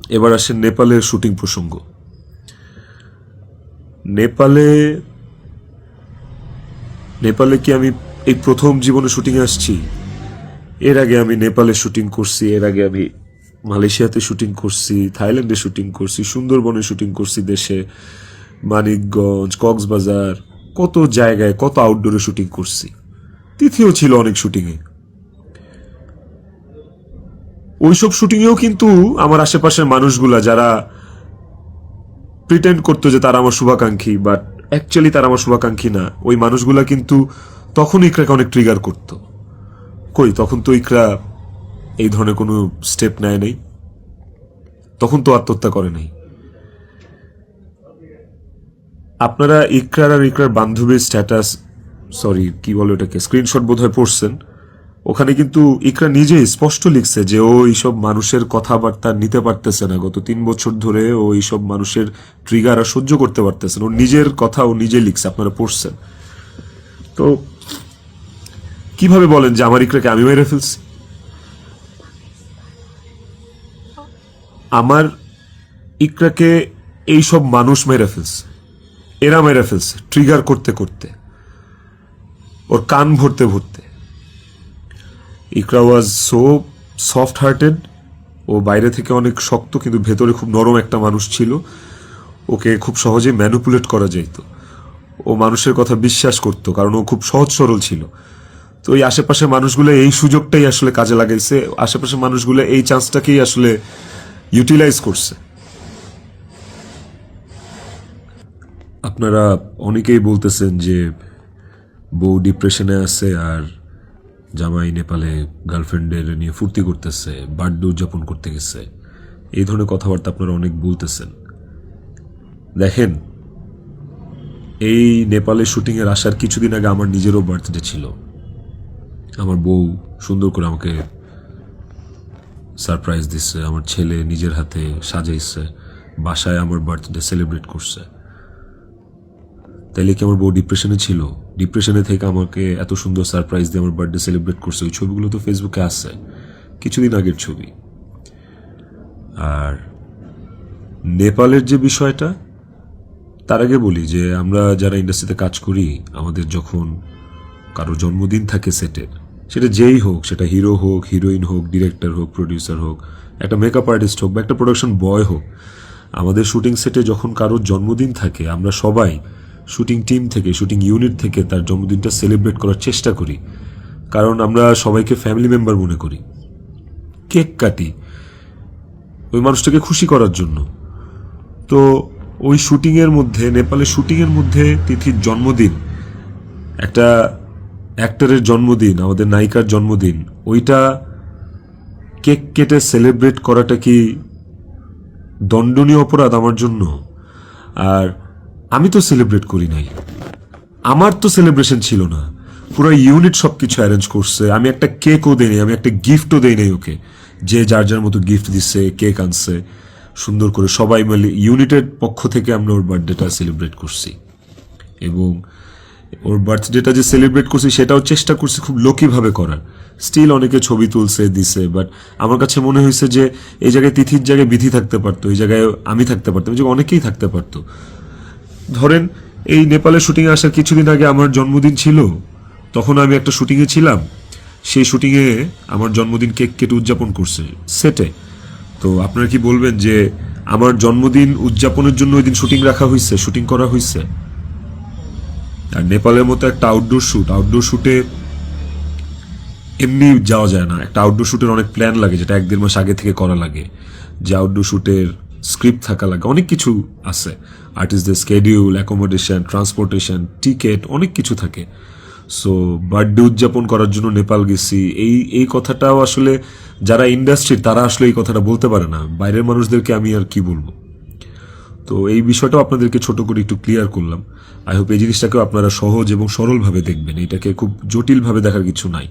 এবার আসেন নেপালের শুটিং প্রসঙ্গ। নেপালে নেপালে কি আমি এই প্রথম জীবনে শুটিংয়ে আসছি? এর আগে আমি নেপালে শুটিং করছি, এর আগে আমি মালয়েশিয়াতে শুটিং করছি, থাইল্যান্ডে শুটিং করছি, সুন্দরবনে শুটিং করছি, দেশে মানিকগঞ্জ, কক্সবাজার, কত জায়গায় কত আউটডোরে শুটিং করছি। তিথিও ছিল অনেক শুটিংয়ে। ওইসব শুটিংয়েও কিন্তু আমার আশেপাশের মানুষগুলা যারা প্রিটেন্ড করতো যে তারা আমার শুভাকাঙ্ক্ষী, বাট অ্যাকচুয়ালি তারা আমার শুভাকাঙ্ক্ষী না, ওই মানুষগুলা কিন্তু তখন ইকরাকে অনেক ট্রিগার করত। কই, তখন তো ইকরা এই ধরনের কোনো স্টেপ নেয় নাই, তখন তো আত্মহত্যা করে নাই। আপনারা ইকরার আর ইকরার বান্ধবীর স্ট্যাটাস, সরি কি বলে ওটাকে, স্ক্রিনশট বোধহয় পড়ছেন। ওখানে কিন্তু ইকরা নিজেই স্পষ্ট লিখছে যে ও এইসব মানুষের কথাবার্তা নিতে পারতেছে না, গত 3 বছর ধরে ও এইসব মানুষের ট্রিগার আর সহ্য করতে পারতেছে না। ওর নিজের কথা ও নিজে লিখছে, আপনারা পড়ছেন। তো কিভাবে বলেন যে আমার ইকরাকে আমি মেরে ফেলছি? আমার ইকরাকে এইসব মানুষ মেরে ফেলছে, এরা মেরে ফেলছে ট্রিগার করতে করতে, ওর কান ভরতে ভরতে। ইকরা ওয়াজ সো সফট হার্টেড, ও বাইরে থেকে অনেক শক্ত কিন্তু ভেতরে খুব নরম একটা মানুষ ছিল। ওকে খুব সহজে ম্যানিপুলেট করা যাইত, ও মানুষের কথা বিশ্বাস করতো কারণ ও খুব সহজ সরল ছিল। তো এই আশেপাশের মানুষগুলো এই সুযোগটাই আসলে কাজে লাগাইছে, আশেপাশের মানুষগুলো এই চান্সটাকেই আসলে ইউটিলাইজ করছে। আপনারা অনেকেই বলতেছেন যে বউ ডিপ্রেশনে আছে আর জামাই নেপালে গার্লফ্রেন্ডের নিয়ে ফুর্তি করতেছে, বার্থডে উদযাপন করতে গেছে, এই ধরনের কথাবার্তা আপনারা অনেক বলতেছেন। দেখেন, এই নেপালে শুটিংয়ের আসার কিছুদিন আগে আমার নিজেরও বার্থডে ছিল। আমার বউ সুন্দর করে আমাকে সারপ্রাইজ দিচ্ছে, আমার ছেলে নিজের হাতে সাজাইছে, বাসায় আমার বার্থডে সেলিব্রেট করছে। তাইলে কি আমার বউ ডিপ্রেশনে ছিল? ডিপ্রেশনে থেকে আমাকে এত সুন্দর সারপ্রাইজ দিয়ে আমার বার্থডে সেলিব্রেট করছে। ওই ছবিগুলো তো ফেসবুকে আছে, কিছুদিন আগের ছবি। আর নেপালের যে বিষয়টা, তার আগে বলি যে আমরা যারা ইন্ডাস্ট্রিতে কাজ করি, আমাদের যখন কারো জন্মদিন থাকে সেটের, সেটা যেই হোক, সেটা হিরো হোক, হিরোইন হোক, ডিরেক্টর হোক, প্রডিউসার হোক, একটা মেকআপ আর্টিস্ট হোক বা একটা প্রোডাকশন বয় হোক, আমাদের শুটিং সেটে যখন কারোর জন্মদিন থাকে, আমরা সবাই শুটিং টিম থেকে, শুটিং ইউনিট থেকে তার জন্মদিনটা সেলিব্রেট করার চেষ্টা করি, কারণ আমরা সবাইকে ফ্যামিলি মেম্বার মনে করি। কেক কাটি ওই মানুষটাকে খুশি করার জন্য। তো ওই শুটিংয়ের মধ্যে, নেপালের শুটিংয়ের মধ্যে তিথির জন্মদিন, একটা অ্যাক্টরের জন্মদিন, আমাদের নায়িকার জন্মদিন, ওইটা কেক কেটে সেলিব্রেট করাটা কি দণ্ডনীয় অপরাধ আমার জন্য? আর আমি তো সেলিব্রেট করি নাই, আমার তো সেলিব্রেশন ছিল না, পুরো ইউনিট সবকিছু অ্যারেঞ্জ করছে। আমি একটা কেকও দেই নাই, আমি একটা গিফটও দেই নাই ওকে। যে যার যার মতো গিফট দিচ্ছে, কেক আনছে, সুন্দর করে সবাই মিলে ইউনিটের পক্ষ থেকে আমরা ওর বার্থডেটা সেলিব্রেট করছি। এবং ওর বার্থডেটা যে সেলিব্রেট করছি সেটাও চেষ্টা করছি খুব লোকিভাবে করার। স্টিল অনেকে ছবি তুলছে, দিছে, বাট আমার কাছে মনে হয়েছে যে এই জায়গায় তিথির জায়গায় বিধি থাকতে পারতো, এই জায়গায় আমি থাকতে পারতাম, এই জায়গায় অনেকেই থাকতে পারতো। ধরেন এই নেপালের শুটিংয়ে আসার কিছুদিন আগে আমার জন্মদিন ছিল, তখন আমি একটা শুটিংয়ে ছিলাম, সেই শুটিংয়ে আমার জন্মদিন কেক কেটে উদযাপন করছে সেটে। তো আপনারা কি বলবেন যে আমার জন্মদিন উদযাপনের জন্য ওই দিন শুটিং রাখা হয়েছে, শুটিং করা হয়েছে? আর নেপালের মতো একটা আউটডোর শুটে এমনি যাওয়া যায় না। একটা আউটডোর শুটের অনেক প্ল্যান লাগে, যেটা 1-1.5 মাস আগে থেকে করা লাগে। যে আউটডোর শুটের স্ক্রিপ্ট থাকা লাগে, অনেক কিছু আছে, আর্টিস্টদের স্কেডিউল, অ্যাকোমোডেশন, ট্রান্সপোর্টেশন, টিকেট, অনেক কিছু থাকে। সো বার্থডে উদযাপন করার জন্য নেপাল গেছি, এই কথাটাও আসলে যারা ইন্ডাস্ট্রির তারা আসলে এই কথাটা বলতে পারে না, বাইরের মানুষদেরকে আমি আর কি বলবো। তো এই বিষয়টাও আপনাদেরকে ছোট করে একটু ক্লিয়ার করলাম। আই হোপ এই জিনিসটাকেও আপনারা সহজ এবং সরলভাবে দেখবেন, এটাকে খুব জটিলভাবে দেখার কিছু নাই।